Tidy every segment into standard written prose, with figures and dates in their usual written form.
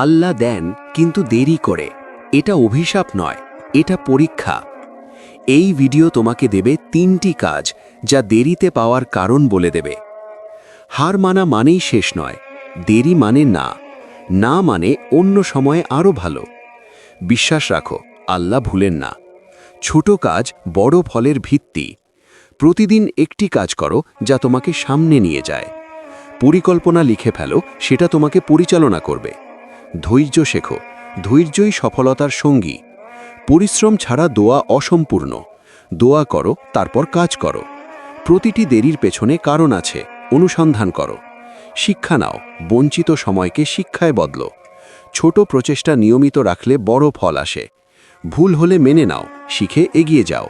আল্লাহ দেন কিন্তু দেরি করে। এটা অভিশাপ নয়, এটা পরীক্ষা। এই ভিডিও তোমাকে দেবে 3টি কাজ যা দেরিতে পাওয়ার কারণ বলে দেবে। হার মানা মানেই শেষ নয়, দেরি মানে না, না মানে অন্য সময়ে আরও ভালো। বিশ্বাস রাখো, আল্লাহ ভুলেন না। ছোট কাজ বড় ফলের ভিত্তি। প্রতিদিন একটি কাজ করো যা তোমাকে সামনে নিয়ে যায়। পরিকল্পনা লিখে ফেলো, সেটা তোমাকে পরিচালনা করবে। ধৈর্য শেখো, ধৈর্যই সফলতার সঙ্গী। পরিশ্রম ছাড়া দোয়া অসম্পূর্ণ। দোয়া করো, তারপর কাজ করো। প্রতিটি দেরির পেছনে কারণ আছে, অনুসন্ধান করো। শিক্ষা নাও, বঞ্চিত সময়কে শিক্ষায় বদলো। ছোট প্রচেষ্টা নিয়মিত রাখলে বড় ফল আসে। ভুল হলে মেনে নাও, শিখে এগিয়ে যাও।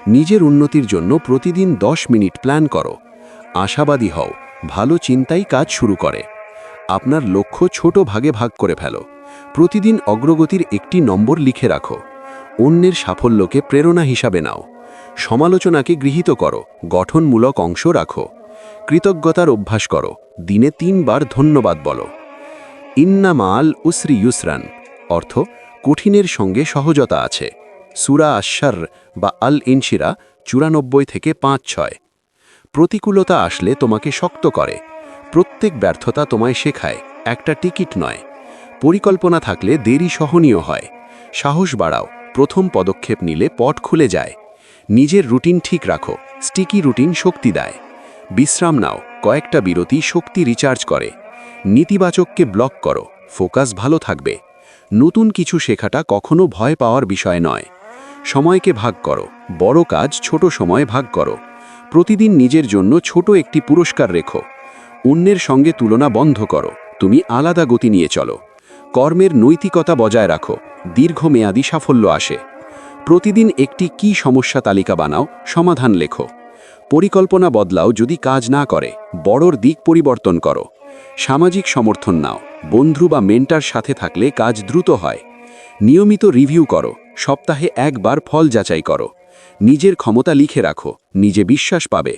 নিজের উন্নতির জন্য প্রতিদিন 10 মিনিট প্ল্যান করো। আশাবাদী হও, ভালো চিন্তাই কাজ শুরু করে। আপনার লক্ষ্য ছোট ভাগে ভাগ করে ফেলো। প্রতিদিন অগ্রগতির একটি নম্বর লিখে রাখো। অন্যের সাফল্যকে প্রেরণা হিসাবে নাও। সমালোচনাকে গৃহীত করো, গঠনমূলক অংশ রাখো। কৃতজ্ঞতার অভ্যাস করো, দিনে 3 বার ধন্যবাদ বলো। ইন্না মাল উসরি ইউসরান অর্থ কঠিনের সঙ্গে সহজতা আছে। সূরা আশ-শার বা আল ইনশিরা 94 থেকে 5-6। প্রতিকূলতা আসলে তোমাকে শক্ত করে। প্রত্যেক ব্যর্থতা তোমায় শেখায়, একটা টিকিট নয়। পরিকল্পনা থাকলে দেরি সহনীয় হয়। সাহস বাড়াও, প্রথম পদক্ষেপ নিলে পথ খুলে যায়। নিজের রুটিন ঠিক রাখো, স্টিকি রুটিন শক্তি দেয়। বিশ্রাম নাও, কয়েকটা বিরতি শক্তি রিচার্জ করে। নেতিবাচককে ব্লক করো, ফোকাস ভালো থাকবে। নতুন কিছু শেখাটা কখনো ভয় পাওয়ার বিষয় নয়। সময়কে ভাগ করো, বড় কাজ ছোট সময়ে ভাগ করো। প্রতিদিন নিজের জন্য ছোট একটি পুরস্কার রেখো। অন্যের সঙ্গে তুলনা বন্ধ করো, তুমি আলাদা গতি নিয়ে চলো। কর্মের নৈতিকতা বজায় রাখো, দীর্ঘমেয়াদী সাফল্য আসে। প্রতিদিন একটি কি সমস্যা তালিকা বানাও, সমাধান লেখো। পরিকল্পনা বদলাও, যদি কাজ না করে বড়র দিক পরিবর্তন করো। সামাজিক সমর্থন নাও, বন্ধু বা মেন্টার সাথে থাকলে কাজ দ্রুত হয়। নিয়মিত রিভিউ করো, সপ্তাহে একবার ফল যাচাই করো। নিজের ক্ষমতা লিখে রাখো, নিজে বিশ্বাস পাবে।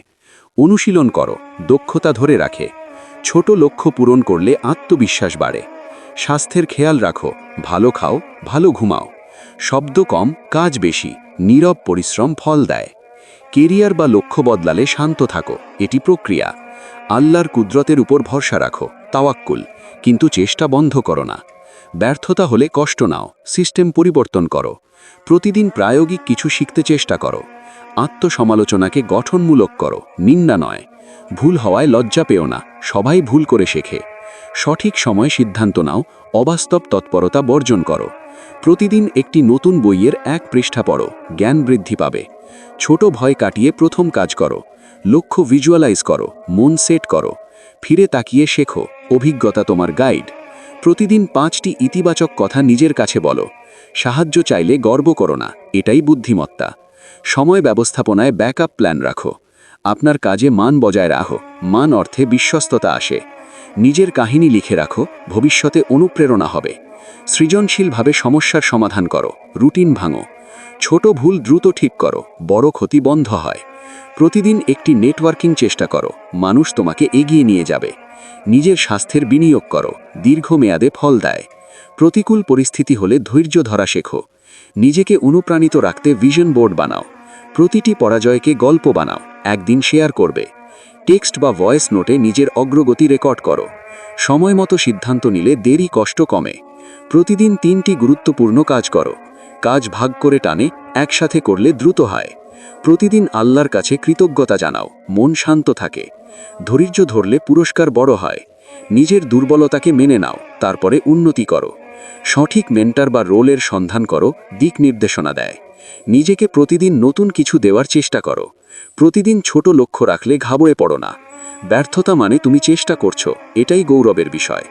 অনুশীলন করো, দক্ষতা ধরে রাখে। ছোট লক্ষ্য পূরণ করলে আত্মবিশ্বাস বাড়ে। স্বাস্থ্যের খেয়াল রাখো, ভালো খাও, ভালো ঘুমাও। শব্দ কম, কাজ বেশি, নীরব পরিশ্রম ফল দেয়। কেরিয়ার বা লক্ষ্য বদলালে শান্ত থাকো, এটি প্রক্রিয়া। আল্লাহর কুদরতের উপর ভরসা রাখো, তাওয়াক্কুল, কিন্তু চেষ্টা বন্ধ করো না। ব্যর্থতা হলে কষ্ট নাও, সিস্টেম পরিবর্তন করো। প্রতিদিন প্রায়োগিক কিছু শিখতে চেষ্টা করো। আত্মসমালোচনাকে গঠনমূলক করো, নিন্দা নয়। ভুল হওয়ায় লজ্জা পেও না, সবাই ভুল করে শেখে। সঠিক সময় সিদ্ধান্ত নাও, অবাস্তব তৎপরতা বর্জন করো। প্রতিদিন একটি নতুন বইয়ের 1 পৃষ্ঠা পড়ো, জ্ঞান বৃদ্ধি পাবে। ছোট ভয় কাটিয়ে প্রথম কাজ করো। লক্ষ্য ভিজুয়ালাইজ করো, মন সেট করো। ফিরে তাকিয়ে শেখো, অভিজ্ঞতা তোমার গাইড। প্রতিদিন 5টি ইতিবাচক কথা নিজের কাছে বলো। সাহায্য চাইলে গর্ব করো না, এটাই বুদ্ধিমত্তা। সময় ব্যবস্থাপনায় ব্যাকআপ প্ল্যান রাখো। আপনার কাজে মান বজায় রাখো, মান অর্থে বিশ্বস্ততা আসে। নিজের কাহিনী লিখে রাখো, ভবিষ্যতে অনুপ্রেরণা হবে। সৃজনশীলভাবে সমস্যার সমাধান করো, রুটিন ভাঙো। ছোট ভুল দ্রুত ঠিক করো, বড় ক্ষতি বন্ধ হয়। প্রতিদিন একটি নেটওয়ার্কিং চেষ্টা করো, মানুষ তোমাকে এগিয়ে নিয়ে যাবে। নিজের স্বাস্থ্যের বিনিয়োগ করো, দীর্ঘমেয়াদে ফল দেয়। প্রতিকূল পরিস্থিতি হলে ধৈর্য ধরা শেখো। নিজেকে অনুপ্রাণিত রাখতে ভিশন বোর্ড বানাও। প্রতিটি পরাজয়কে গল্প বানাও, একদিন শেয়ার করবে। টেক্সট বা ভয়েস নোটে নিজের অগ্রগতি রেকর্ড করো। সময় মতো সিদ্ধান্ত নিলে দেরি কষ্ট কমে। প্রতিদিন 3টি গুরুত্বপূর্ণ কাজ করো। কাজ ভাগ করে টানে, একসাথে করলে দ্রুত হয়। প্রতিদিন আল্লাহর কাছে কৃতজ্ঞতা জানাও, মন শান্ত থাকে। ধৈর্য ধরলে পুরস্কার বড় হয়। নিজের দুর্বলতাকে মেনে নাও, তারপরে উন্নতি করো। সঠিক মেন্টার বা রোলের সন্ধান করো, দিক নির্দেশনা দেয়। নিজেকে প্রতিদিন নতুন কিছু দেওয়ার চেষ্টা করো। প্রতিদিন ছোট লক্ষ্য রাখলে ঘাবড়ে পড়ো না। ব্যর্থতা মানে তুমি চেষ্টা করছো, এটাই গৌরবের বিষয়।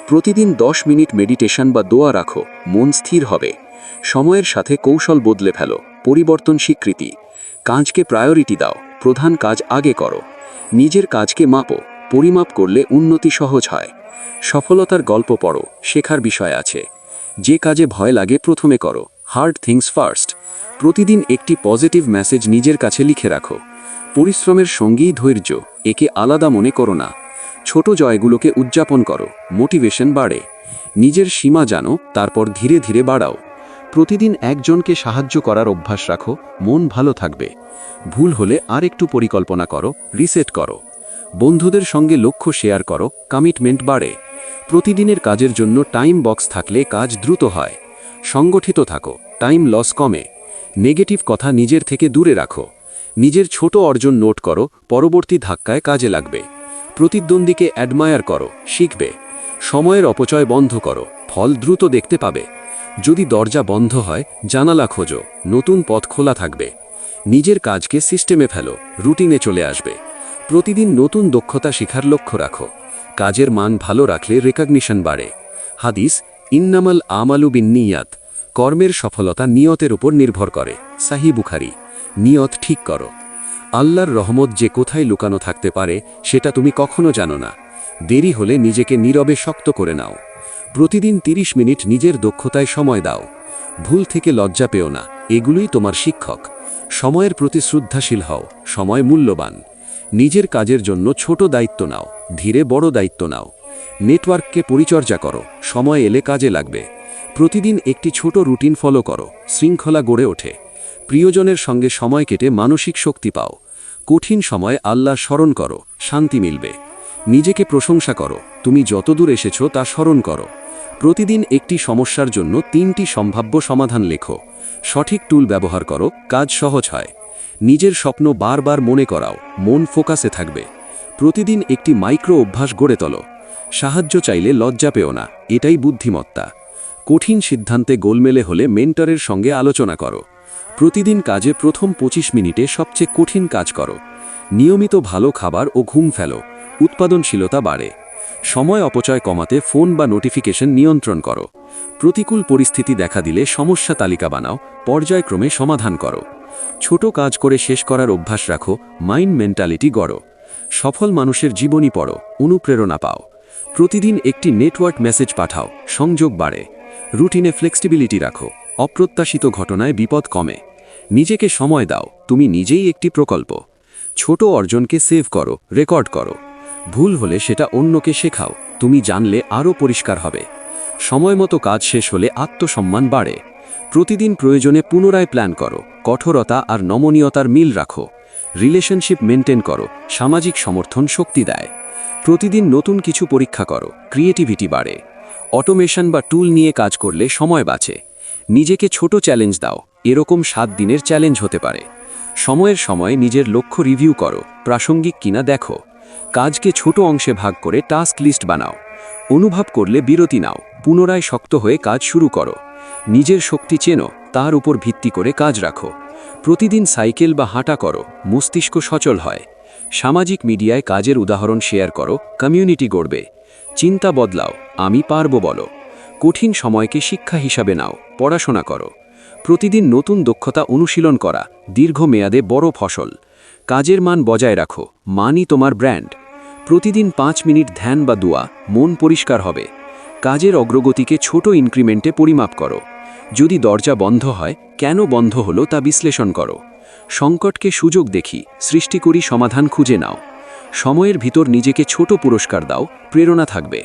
প্রতিদিন 10 মিনিট মেডিটেশন বা দোয়া রাখো, মন স্থির হবে। সময়ের সাথে কৌশল বদলে ফেলো, পরিবর্তন স্বীকৃতি। কাজকে প্রায়োরিটি দাও, প্রধান কাজ আগে করো। নিজের কাজকে মাপো, পরিমাপ করলে উন্নতি সহজ হয়। সফলতার গল্প পড়ো, শেখার বিষয় আছে। যে কাজে ভয় লাগে প্রথমে করো, হার্ড থিংস ফার্স্ট। প্রতিদিন একটি পজিটিভ মেসেজ নিজের কাছে লিখে রাখো। পরিশ্রমের সঙ্গেই ধৈর্য, একে আলাদা মনে করো না। ছোট জয়গুলোকে উদযাপন করো, মোটিভেশন বাড়ে। নিজের সীমা জানো, তারপর ধীরে ধীরে বাড়াও। প্রতিদিন একজনকে সাহায্য করার অভ্যাস রাখো, মন ভালো থাকবে। ভুল হলে আর একটু পরিকল্পনা করো, রিসেট করো। বন্ধুদের সঙ্গে লক্ষ্য শেয়ার করো, কমিটমেন্ট বাড়ে। প্রতিদিনের কাজের জন্য টাইম বক্স থাকলে কাজ দ্রুত হয়। সংগঠিত থাকো, টাইম লস কমে। নেগেটিভ কথা নিজের থেকে দূরে রাখো। নিজের ছোট অর্জন নোট করো, পরবর্তী ধাক্কায় কাজে লাগবে। প্রতিদ্বন্দ্বীকে অ্যাডমায়ার করো, শিখবে। সময়ের অপচয় বন্ধ করো, ফল দ্রুত দেখতে পাবে। যদি দরজা বন্ধ হয়, জানালা খোঁজো, নতুন পথ খোলা থাকবে। নিজের কাজকে সিস্টেমে ফেলো, রুটিনে চলে আসবে। প্রতিদিন নতুন দক্ষতা শেখার লক্ষ্য রাখো। কাজের মান ভালো রাখলে রেকগনিশন বাড়ে। হাদিস, ইন্নামাল আমালু বিন্নিয়াত, কর্মের সফলতা নিয়তের উপর নির্ভর করে। সাহি বুখারী। নিয়ত ঠিক করো। আল্লাহর রহমত যে কোথায় লুকানো থাকতে পারে সেটা তুমি কখনো জানো না। দেরি হলে নিজেকে নীরবে শক্ত করে নাও। প্রতিদিন 30 মিনিট নিজের দক্ষতায় সময় দাও। ভুল থেকে লজ্জা পেও না, এগুলোই তোমার শিক্ষক। সময়ের প্রতি শ্রদ্ধাশীল হও, সময় মূল্যবান। নিজের কাজের জন্য ছোট দায়িত্ব নাও, ধীরে বড় দায়িত্ব নাও। নেটওয়ার্ককে পরিচর্যা করো, সময় এলে কাজে লাগবে। প্রতিদিন একটি ছোট রুটিন ফলো করো, শৃঙ্খলা গড়ে ওঠে। প্রিয়জনের সঙ্গে সময় কেটে মানসিক শক্তি পাও। কঠিন সময় আল্লাহ স্মরণ করো, শান্তি মিলবে। নিজেকে প্রশংসা করো, তুমি যতদূর এসেছো তা স্মরণ করো। প্রতিদিন একটি সমস্যার জন্য 3টি সম্ভাব্য সমাধান লেখো। সঠিক টুল ব্যবহার করো, কাজ সহজ হয়। নিজের স্বপ্ন বারবার মনে করাও, মন ফোকাসে থাকবে। প্রতিদিন একটি মাইক্রো অভ্যাস গড়ে তোলো। সাহায্য চাইলে লজ্জা পেও না, এটাই বুদ্ধিমত্তা। কঠিন সিদ্ধান্তে গোলমেলে হলে মেন্টরের সঙ্গে আলোচনা করো। প্রতিদিন কাজে প্রথম 25 মিনিটে সবচেয়ে কঠিন কাজ করো। নিয়মিত ভালো খাবার ও ঘুম ফেলো, উৎপাদনশীলতা বাড়ে। সময় অপচয় কমাতে ফোন বা নোটিফিকেশন নিয়ন্ত্রণ করো। প্রতিকূল পরিস্থিতি দেখা দিলে সমস্যা তালিকা বানাও, পর্যায়ক্রমে সমাধান করো। ছোট কাজ করে শেষ করার অভ্যাস রাখো, মাইন্ড মেন্টালিটি গড়ো। সফল মানুষের জীবনী পড়ো, অনুপ্রেরণা পাও। প্রতিদিন একটি নেটওয়ার্ক মেসেজ পাঠাও, সংযোগ বাড়ে। রুটিনে ফ্লেক্সিবিলিটি রাখো, অপ্রত্যাশিত ঘটনায় বিপদ কমে। নিজেকে সময় দাও, তুমি নিজেই একটি প্রকল্প। ছোট অর্জনকে সেভ করো, রেকর্ড করো। ভুল হলে সেটা অন্যকে শেখাও, তুমি জানলে আরও পরিষ্কার হবে। সময়মতো কাজ শেষ হলে আত্মসম্মান বাড়ে। প্রতিদিন প্রয়োজনে পুনরায় প্ল্যান করো, কঠোরতা আর নমনীয়তার মিল রাখো। রিলেশনশিপ মেনটেন করো, সামাজিক সমর্থন শক্তি দেয়। প্রতিদিন নতুন কিছু পরীক্ষা করো, ক্রিয়েটিভিটি বাড়ে। অটোমেশন বা টুল নিয়ে কাজ করলে সময় বাঁচে। নিজেকে ছোট চ্যালেঞ্জ দাও, এরকম 7 দিনের চ্যালেঞ্জ হতে পারে। সময়ের সময় নিজের লক্ষ্য রিভিউ করো, প্রাসঙ্গিক কিনা দেখো। কাজকে ছোট অংশে ভাগ করে টাস্ক লিস্ট বানাও। অনুভব করলে বিরতি নাও, পুনরায় শক্ত হয়ে কাজ শুরু করো। নিজের শক্তি চেনো, তার উপর ভিত্তি করে কাজ রাখো। প্রতিদিন সাইকেল বা হাঁটা করো, মস্তিষ্ক সচল হয়। সামাজিক মিডিয়ায় কাজের উদাহরণ শেয়ার করো, কমিউনিটি গড়বে। চিন্তা বদলাও, আমি পারবো বলো। কঠিন সময়কে শিক্ষা হিসাবে নাও, পড়াশোনা করো। প্রতিদিন নতুন দক্ষতা অনুশীলন করা, দীর্ঘমেয়াদে বড় ফসল। কাজের মান বজায় রাখো, মানই তোমার ব্র্যান্ড। প্রতিদিন 5 মিনিট ধ্যান বা দোয়া, মন পরিষ্কার হবে। কাজের অগ্রগতিকে ছোট ইনক্রিমেন্টে পরিমাপ করো। যদি দরজা বন্ধ হয়, কেন বন্ধ হলো তা বিশ্লেষণ করো। সংকটকে সুযোগ দেখি, সৃষ্টি করি সমাধান খুঁজে নাও। সময়ের ভিতর নিজেকে ছোট পুরস্কার দাও, প্রেরণা থাকবে।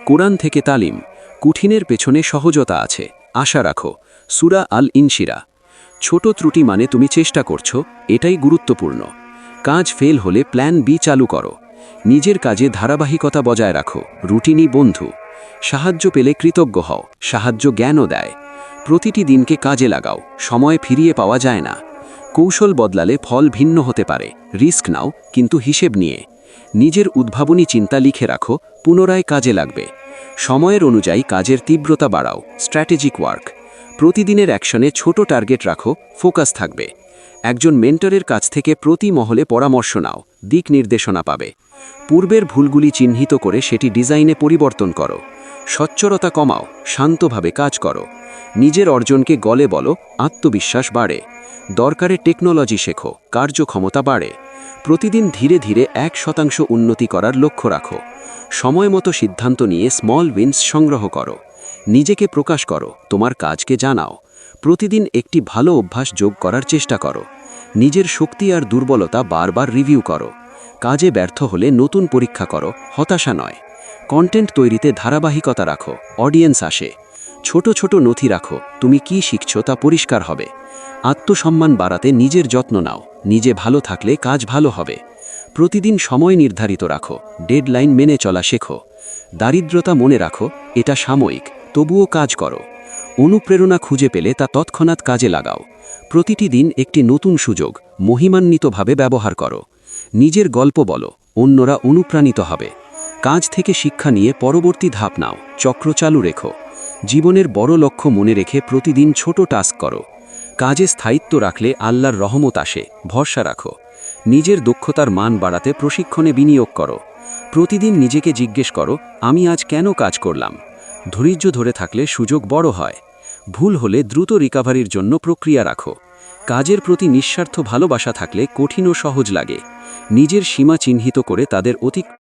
কোরআন থেকে তালিম, কঠিনের পেছনে সহজতা আছে, আশা রাখো। সূরা আল ইনশিরা। ছোট ত্রুটি মানে তুমি চেষ্টা করছো, এটাই গুরুত্বপূর্ণ। কাজ ফেল হলে প্ল্যান বি চালু করো। নিজের কাজে ধারাবাহিকতা বজায় রাখো, রুটিনই বন্ধু। সাহায্য পেলে কৃতজ্ঞ হও, সাহায্য জ্ঞানও দেয়। প্রতিটি দিনকে কাজে লাগাও, সময় ফিরিয়ে পাওয়া যায় না। কৌশল বদলালে ফল ভিন্ন হতে পারে, রিস্ক নাও কিন্তু হিসেব নিয়ে। নিজের উদ্ভাবনী চিন্তা লিখে রাখো, পুনরায় কাজে লাগবে। সময়ের অনুযায়ী কাজের তীব্রতা বাড়াও, স্ট্র্যাটেজিক ওয়ার্ক। প্রতিদিনের অ্যাকশনে ছোট টার্গেট রাখো, ফোকাস থাকবে। একজন মেন্টরের কাছ থেকে প্রতি মহলে পরামর্শ নাও, দিক নির্দেশনা পাবে। পূর্বের ভুলগুলি চিহ্নিত করে সেটি ডিজাইনে পরিবর্তন করো। সচ্চরতা কমাও, শান্তভাবে কাজ করো। নিজের অর্জনকে গলে বলো, আত্মবিশ্বাস বাড়ে। দরকারে টেকনোলজি শেখো, কার্যক্ষমতা বাড়ে। প্রতিদিন ধীরে ধীরে 1% উন্নতি করার লক্ষ্য রাখো। সময়মতো সিদ্ধান্ত নিয়ে স্মল উইন্স সংগ্রহ করো। নিজেকে প্রকাশ করো, তোমার কাজকে জানাও। প্রতিদিন একটি ভালো অভ্যাস যোগ করার চেষ্টা করো। নিজের শক্তি আর দুর্বলতা বারবার রিভিউ করো। কাজে ব্যর্থ হলে নতুন পরীক্ষা করো, হতাশা নয়। কন্টেন্ট তৈরিতে ধারাবাহিকতা রাখো, অডিয়েন্স আসে। ছোট ছোট নথি রাখো, তুমি কি শিখছো তা পরিষ্কার হবে। আত্মসম্মান বাড়াতে নিজের যত্ন নাও, নিজে ভালো থাকলে কাজ ভালো হবে। প্রতিদিন সময় নির্ধারিত রাখো, ডেডলাইন মেনে চলা শেখো। দারিদ্রতা মনে রাখো, এটা সাময়িক, তবুও কাজ করো। অনুপ্রেরণা খুঁজে পেলে তা তৎক্ষণাৎ কাজে লাগাও। প্রতিটি দিন একটি নতুন সুযোগ, মহিমান্বিতভাবে ব্যবহার করো। নিজের গল্প বলো, অন্যরা অনুপ্রাণিত হবে। কাজ থেকে শিক্ষা নিয়ে পরবর্তী ধাপ নাও, চক্র চালু রেখো। জীবনের বড় লক্ষ্য মনে রেখে প্রতিদিন ছোট টাস্ক করো। কাজে স্থায়িত্ব রাখলে আল্লাহর রহমত আসে, ভরসা রাখো। নিজের দক্ষতার মান বাড়াতে প্রশিক্ষণে বিনিয়োগ করো। প্রতিদিন নিজেকে জিজ্ঞেস করো, আমি আজ কেন কাজ করলাম। ধৈর্য ধরে থাকলে সুযোগ বড় হয়। ভুল হলে দ্রুত রিকভারির জন্য প্রক্রিয়া রাখো। কাজের প্রতি নিঃস্বার্থ ভালোবাসা থাকলে কঠিন ও সহজ লাগে। নিজের সীমা চিহ্নিত করে তাদের